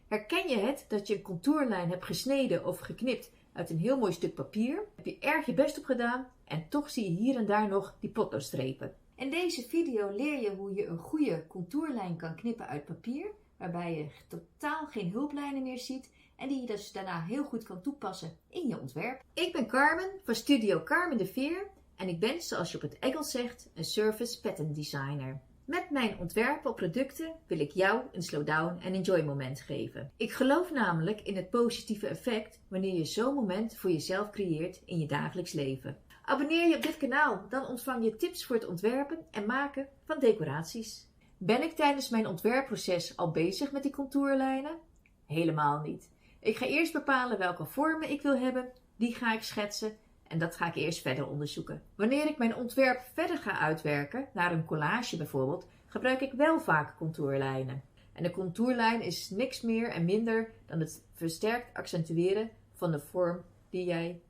Herken je het dat je een contourlijn hebt gesneden of geknipt uit een heel mooi stuk papier? Heb je erg je best op gedaan en toch zie je hier en daar nog die potloodstrepen. In deze video leer je hoe je een goede contourlijn kan knippen uit papier, waarbij je totaal geen hulplijnen meer ziet en die je dus daarna heel goed kan toepassen in je ontwerp. Ik ben Carmen van Studio Carmen de Veer en ik ben, zoals je op het Engels zegt, een service pattern designer. Met mijn ontwerpen op producten wil ik jou een slowdown en enjoy moment geven. Ik geloof namelijk in het positieve effect wanneer je zo'n moment voor jezelf creëert in je dagelijks leven. Abonneer je op dit kanaal, dan ontvang je tips voor het ontwerpen en maken van decoraties. Ben ik tijdens mijn ontwerpproces al bezig met die contourlijnen? Helemaal niet. Ik ga eerst bepalen welke vormen ik wil hebben, die ga ik schetsen en dat ga ik eerst verder onderzoeken. Wanneer ik mijn ontwerp verder ga uitwerken, naar een collage bijvoorbeeld, gebruik ik wel vaak contourlijnen. En de contourlijn is niks meer en minder dan het versterkt accentueren van de vorm die jij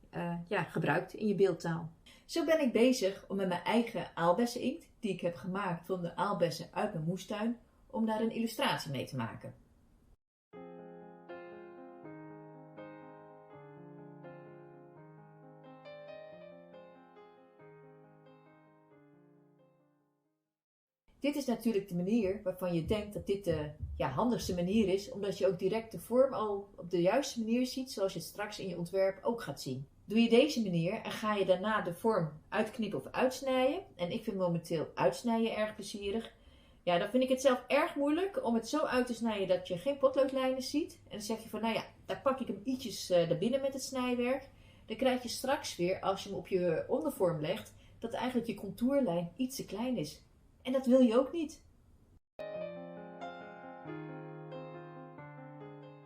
gebruikt in je beeldtaal. Zo ben ik bezig om met mijn eigen aalbesseninkt, die ik heb gemaakt van de aalbessen uit mijn moestuin, om daar een illustratie mee te maken. Dit is natuurlijk de manier waarvan je denkt dat dit de handigste manier is, omdat je ook direct de vorm al op de juiste manier ziet, zoals je het straks in je ontwerp ook gaat zien. Doe je deze manier en ga je daarna de vorm uitknippen of uitsnijden, en ik vind momenteel uitsnijden erg plezierig, dan vind ik het zelf erg moeilijk om het zo uit te snijden dat je geen potloodlijnen ziet. En dan zeg je van, daar pak ik hem ietsjes daarbinnen met het snijwerk. Dan krijg je straks weer, als je hem op je ondervorm legt, dat eigenlijk je contourlijn iets te klein is. En dat wil je ook niet.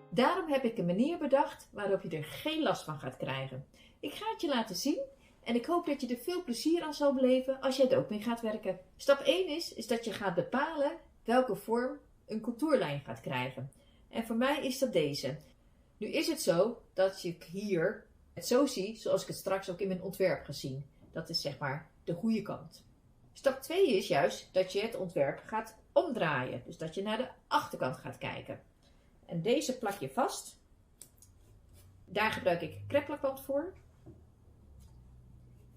Daarom heb ik een manier bedacht waarop je er geen last van gaat krijgen. Ik ga het je laten zien en ik hoop dat je er veel plezier aan zal beleven als jij er ook mee gaat werken. Stap 1 is dat je gaat bepalen welke vorm een contourlijn gaat krijgen. En voor mij is dat deze. Nu is het zo dat ik hier het zo zie zoals ik het straks ook in mijn ontwerp ga zien. Dat is zeg maar de goede kant. Stap 2 is juist dat je het ontwerp gaat omdraaien. Dus dat je naar de achterkant gaat kijken. En deze plak je vast. Daar gebruik ik kreplakband voor.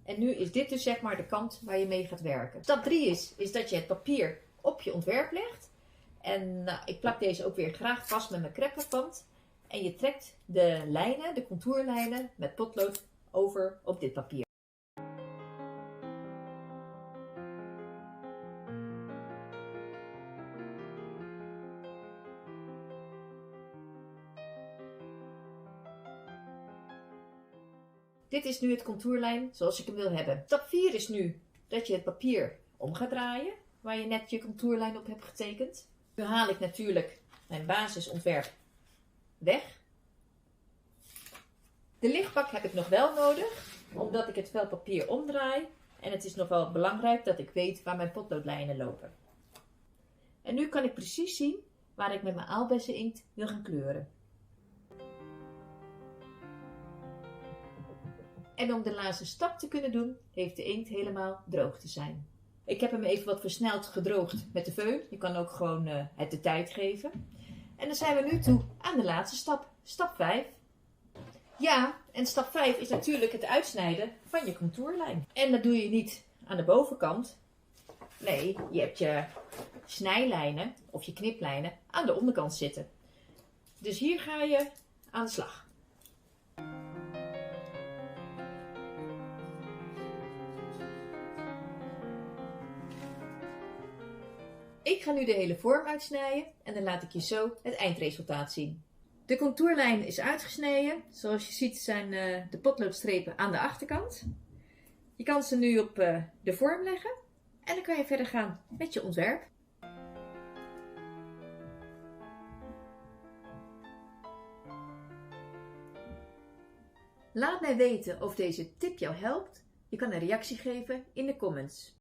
En nu is dit dus zeg maar de kant waar je mee gaat werken. Stap 3 is dat je het papier op je ontwerp legt. En ik plak deze ook weer graag vast met mijn kreplakband. En je trekt de lijnen, de contourlijnen met potlood over op dit papier. Dit is nu het contourlijn zoals ik hem wil hebben. Stap 4 is nu dat je het papier om gaat draaien, waar je net je contourlijn op hebt getekend. Nu haal ik natuurlijk mijn basisontwerp weg. De lichtbak heb ik nog wel nodig, omdat ik het vel papier omdraai. En het is nog wel belangrijk dat ik weet waar mijn potloodlijnen lopen. En nu kan ik precies zien waar ik met mijn aalbesseninkt wil gaan kleuren. En om de laatste stap te kunnen doen, heeft de inkt helemaal droog te zijn. Ik heb hem even wat versneld gedroogd met de föhn. Je kan ook gewoon het de tijd geven. En dan zijn we nu toe aan de laatste stap. Stap 5. Ja, en stap 5 is natuurlijk het uitsnijden van je contourlijn. En dat doe je niet aan de bovenkant. Nee, je hebt je snijlijnen of je kniplijnen aan de onderkant zitten. Dus hier ga je aan de slag. Ik ga nu de hele vorm uitsnijden en dan laat ik je zo het eindresultaat zien. De contourlijn is uitgesneden. Zoals je ziet zijn de potloodstrepen aan de achterkant. Je kan ze nu op de vorm leggen en dan kan je verder gaan met je ontwerp. Laat mij weten of deze tip jou helpt. Je kan een reactie geven in de comments.